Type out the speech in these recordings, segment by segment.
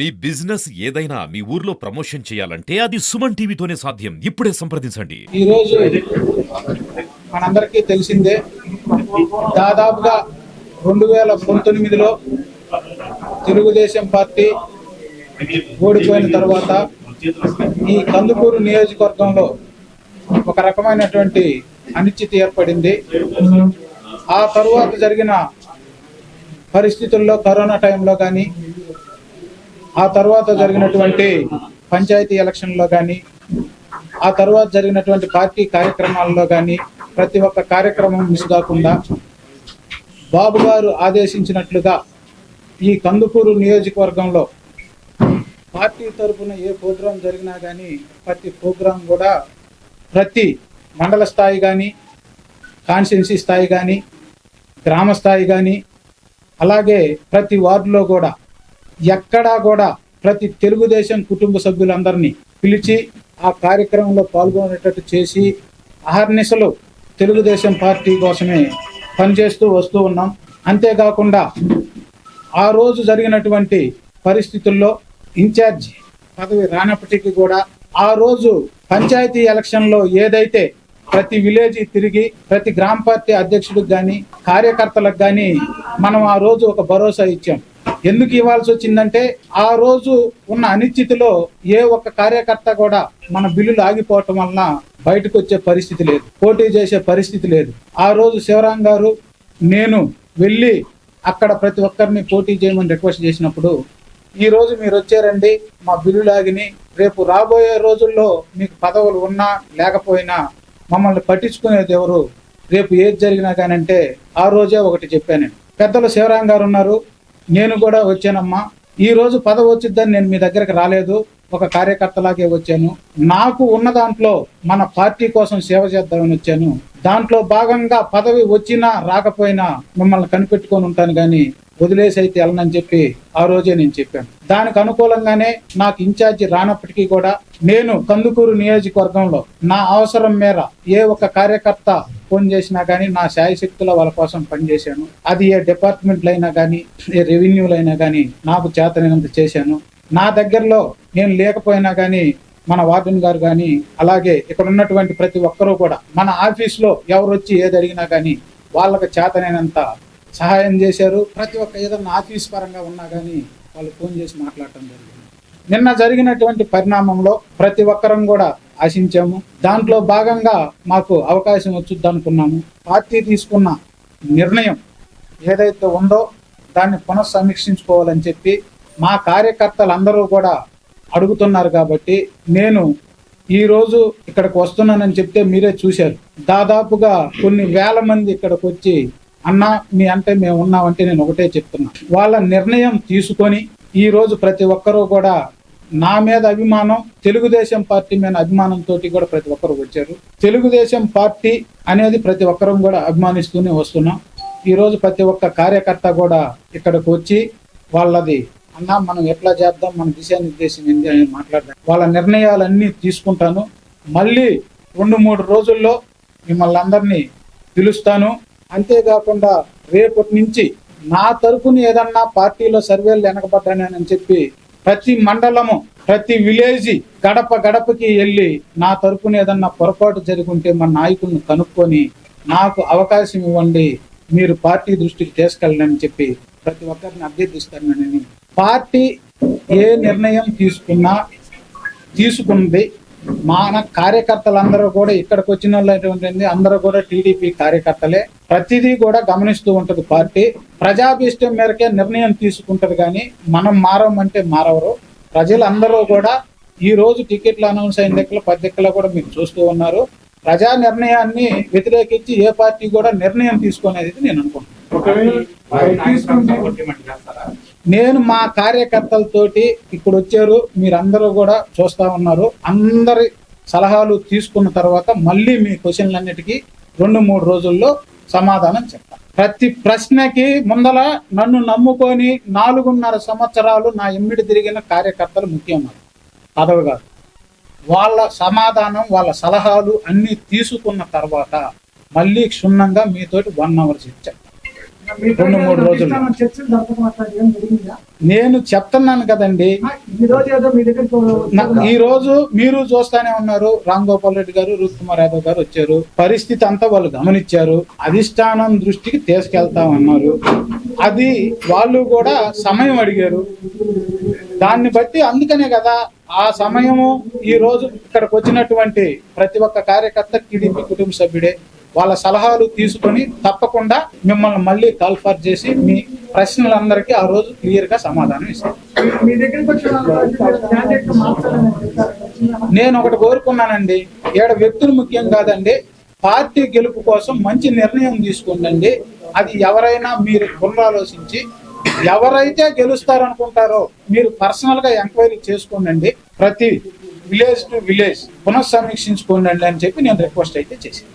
మీ business ఏదైనా మీ ఊర్లో promotion చేయాలంటే అది సుమన్ టీవీతోనే సాధ్యం. ఇప్పుడే సంప్రదించండి. ఈ రోజు మనందరికీ తెలిసిందే, దాదాపుగా 2019లో తెలుగుదేశం పార్టీ ఓడిపోయిన తర్వాత ఈ కందుకూరు నియోజకవర్గంలో ఒక రకమైనటువంటి అనిశ్చితి ఏర్పడింది. ఆ తరువాత జరిగిన పరిస్థితుల్లో కరోనా టైంలో కానీ, ఆ తర్వాత జరిగినటువంటి పంచాయతీ ఎలక్షన్లో కానీ, ఆ తర్వాత జరిగినటువంటి పార్టీ కార్యక్రమాల్లో కానీ ప్రతి ఒక్క కార్యక్రమం మిస్ కాకుండా బాబు గారు ఆదేశించినట్లుగా ఈ కందుకూరు నియోజకవర్గంలో పార్టీ తరఫున ఏ ప్రోగ్రాం జరిగినా కానీ ప్రతి ప్రోగ్రాం కూడా ప్రతి మండల స్థాయి కానీ, కాన్స్టిట్యున్సీ స్థాయి కానీ, గ్రామ స్థాయి కానీ, అలాగే ప్రతి వార్డులో కూడా ఎక్కడా కూడా ప్రతి తెలుగుదేశం కుటుంబ సభ్యులందరినీ పిలిచి ఆ కార్యక్రమంలో పాల్గొనేటట్టు చేసి అహర్నిశలు తెలుగుదేశం పార్టీ కోసమే పనిచేస్తూ వస్తూ ఉన్నాం. అంతేకాకుండా ఆ రోజు జరిగినటువంటి పరిస్థితుల్లో ఇన్ఛార్జ్ పదవి రానప్పటికీ కూడా ఆ రోజు పంచాయతీ ఎలక్షన్లో ఏదైతే ప్రతి విలేజ్ తిరిగి ప్రతి గ్రామ పార్టీ అధ్యక్షుడికి కానీ కార్యకర్తలకు కానీ మనం ఆ రోజు ఒక భరోసా ఇచ్చాం. ఎందుకు ఇవ్వాల్సి వచ్చిందంటే ఆ రోజు ఉన్న అనిశ్చితిలో ఏ ఒక్క కార్యకర్త కూడా మన బిల్లులు ఆగిపోవటం వలన బయటకు వచ్చే పరిస్థితి లేదు, పోటీ చేసే పరిస్థితి లేదు. ఆ రోజు శివరాం గారు నేను వెళ్ళి అక్కడ ప్రతి ఒక్కరిని పోటీ చేయమని రిక్వెస్ట్ చేసినప్పుడు, ఈ రోజు మీరు వచ్చారండి, మా బిల్లులు ఆగిని, రేపు రాబోయే రోజుల్లో మీకు పదవులు ఉన్నా లేకపోయినా మమ్మల్ని పట్టించుకునేది ఎవరు, రేపు ఏది జరిగినా కానీ అంటే ఆ రోజే ఒకటి చెప్పాను. పెద్దలు శివరాం గారు ఉన్నారు, నేను కూడా వచ్చానమ్మా, ఈ రోజు పదవి వచ్చిద్దని నేను మీ దగ్గరకు రాలేదు, ఒక కార్యకర్తలాగే వచ్చాను. నాకు ఉన్న దాంట్లో మన పార్టీ కోసం సేవ చేద్దామని వచ్చాను. దాంట్లో భాగంగా పదవి వచ్చినా రాకపోయినా మిమ్మల్ని కనిపెట్టుకొని ఉంటాను కానీ వదిలేసి అయితే వెళ్ళనని చెప్పి ఆ రోజే నేను చెప్పాను. దానికి అనుకూలంగానే నాకు ఇన్ఛార్జి రానప్పటికీ కూడా నేను కందుకూరు నియోజకవర్గంలో నా అవసరం మేర ఏ ఒక్క కార్యకర్త ఫోన్ చేసినా కానీ నా శాయశక్తుల వాళ్ళ కోసం పనిచేశాను. అది ఏ డిపార్ట్మెంట్లు అయినా కానీ, ఏ రెవెన్యూలు అయినా కానీ నాకు చేతనైనంత చేశాను. నా దగ్గరలో నేను లేకపోయినా కానీ మన వార్డెన్ గారు కానీ, అలాగే ఇక్కడ ఉన్నటువంటి ప్రతి ఒక్కరూ కూడా మన ఆఫీస్లో ఎవరు వచ్చి ఏది అడిగినా కానీ వాళ్ళకి చేతనైనంత సహాయం చేశారు. ప్రతి ఒక్క ఏదన్నా ఆఫీస్ పరంగా ఉన్నా కానీ వాళ్ళు ఫోన్ చేసి మాట్లాడటం జరిగింది. నిన్న జరిగినటువంటి పరిణామంలో ప్రతి ఒక్కరం కూడా ఆశించాము. దాంట్లో భాగంగా మాకు అవకాశం వచ్చుద్ది అనుకున్నాము. పార్టీ తీసుకున్న నిర్ణయం ఏదైతే ఉందో దాన్ని పునఃసమీక్షించుకోవాలని చెప్పి మా కార్యకర్తలందరూ కూడా అడుగుతున్నారు. కాబట్టి నేను ఈ రోజు ఇక్కడికి వస్తున్నానని చెప్తే మీరే చూశారు, దాదాపుగా కొన్ని వేల మంది ఇక్కడికి వచ్చి అన్నా మీ అంటే మేము ఉన్నామంటే నేను ఒకటే చెప్తున్నా, వాళ్ళ నిర్ణయం తీసుకొని ఈ రోజు ప్రతి ఒక్కరూ కూడా నా మీద అభిమానం, తెలుగుదేశం పార్టీ మీద అభిమానంతో కూడా ప్రతి ఒక్కరు వచ్చారు. తెలుగుదేశం పార్టీ అనేది ప్రతి ఒక్కరూ కూడా అభిమానిస్తూనే వస్తున్నాం. ఈ రోజు ప్రతి ఒక్క కార్యకర్త కూడా ఇక్కడికి వచ్చి వాళ్ళది అన్నా మనం ఎట్లా చేద్దాం, మన దిశానిర్దేశం ఏంటి అని మాట్లాడదాం, వాళ్ళ నిర్ణయాలన్నీ తీసుకుంటాను. మళ్ళీ 2-3 రోజుల్లో మిమ్మల్ని అందరినీ పిలుస్తాను. అంతేకాకుండా రేపటి నుంచి నా తరపున ఏదన్నా పార్టీలో సర్వేలు వెనకబడ్డానని చెప్పి ప్రతి మండలము ప్రతి విలేజ్ గడప గడపకి వెళ్ళి నా తరపున ఏదన్నా పొరపాటు జరుగుంటే మన నాయకుడిని కనుక్కొని నాకు అవకాశం ఇవ్వండి, మీరు పార్టీ దృష్టికి తీసుకెళ్ళని చెప్పి ప్రతి ఒక్కరిని అభ్యర్థిస్తానని. పార్టీ ఏ నిర్ణయం తీసుకుంది మన కార్యకర్తలందరూ కూడా ఇక్కడికి వచ్చిన వాళ్ళు అందరూ కూడా టీడీపీ కార్యకర్తలే. ప్రతిదీ కూడా గమనిస్తూ ఉంటది పార్టీ. ప్రజాభీష్టం మేరకే నిర్ణయం తీసుకుంటది కానీ మనం మారమంటే మారవరు. ప్రజలందరూ కూడా ఈ రోజు టికెట్లు అనౌన్స్ అయిన దగ్గర 10 దగ్గర కూడా మీరు చూస్తూ ఉన్నారు. ప్రజా నిర్ణయాన్ని వ్యతిరేకించి ఏ పార్టీ కూడా నిర్ణయం తీసుకునేది నేను అనుకుంటున్నాను. నేను మా కార్యకర్తలతోటి ఇప్పుడు వచ్చారు, మీరందరూ కూడా చూస్తా ఉన్నారు. అందరి సలహాలు తీసుకున్న తర్వాత మళ్ళీ మీ క్వశ్చన్లన్నిటికీ 2-3 రోజుల్లో సమాధానం చెప్తాను. ప్రతి ప్రశ్నకి ముందల నన్ను నమ్ముకొని 4.5 సంవత్సరాలు నా ఎమ్మిడి తిరిగిన కార్యకర్తలు ముఖ్యమైన పదవి కాదు. వాళ్ళ సమాధానం, వాళ్ళ సలహాలు అన్ని తీసుకున్న తర్వాత మళ్ళీ క్షుణ్ణంగా మీతోటి 1 hour చెప్తాను. 2-3 రోజులు చర్చలు జరపడం అట్లాంటివి ఏం జరిగిందా? నేను చెప్తున్నాను కదండి. ఈ రోజు ఏదో మీ దగ్గర ఈ రోజు మీరు చూస్తానే ఉన్నారు, రామ్ గోపాల్ రెడ్డి గారు, రూప్ కుమార్ యాదవ్ గారు వచ్చారు. పరిస్థితి అంతా వాళ్ళు గమనించారు, అధిష్టానం దృష్టికి తీసుకెళ్తామన్నారు. అది వాళ్ళు కూడా సమయం అడిగారు. దాన్ని బట్టి అందుకనే కదా ఆ సమయము ఈ రోజు ఇక్కడికి వచ్చినటువంటి ప్రతి ఒక్క కార్యకర్త టీడీపీ కుటుంబ సభ్యుడే. వాళ్ళ సలహాలు తీసుకొని తప్పకుండా మిమ్మల్ని మళ్ళీ కాల్ఫర్ చేసి మీ ప్రశ్నలందరికీ ఆ రోజు క్లియర్ గా సమాధానం ఇస్తాను. మీ దగ్గరికి వచ్చిన మార్చాలని చెప్పారు. నేను ఒకటి కోరుకున్నానండి, ఏడ వ్యక్తులు ముఖ్యం కాదండి, పార్టీ గెలుపు కోసం మంచి నిర్ణయం తీసుకోండి. అది ఎవరైనా మీరు పునరాలోచించి ఎవరైతే గెలుస్తారనుకుంటారో మీరు పర్సనల్ గా ఎంక్వైరీ చేసుకోండి. ప్రతి విలేజ్ టు విలేజ్ పునఃసమీక్షించుకోండి అని చెప్పి నేను రిక్వెస్ట్ అయితే చేశాను.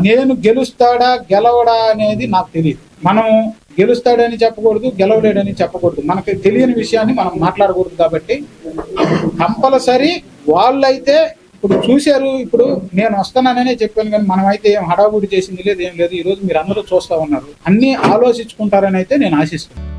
నేను గెలుస్తాడా గెలవడా అనేది నాకు తెలియదు. మనం గెలుస్తాడని చెప్పకూడదు, గెలవలేడని చెప్పకూడదు. మనకి తెలియని విషయాన్ని మనం మాట్లాడకూడదు. కాబట్టి కంపల్సరీ వాళ్ళైతే ఇప్పుడు చూశారు. ఇప్పుడు నేను వస్తాననే చెప్పాను, కానీ మనం అయితే ఏం హడావుడి చేసింది లేదు, ఏం లేదు. ఈ రోజు మీరు అందరూ చూస్తా ఉన్నారు, అన్ని ఆలోచించుకుంటారని అయితే నేను ఆశిస్తున్నాను.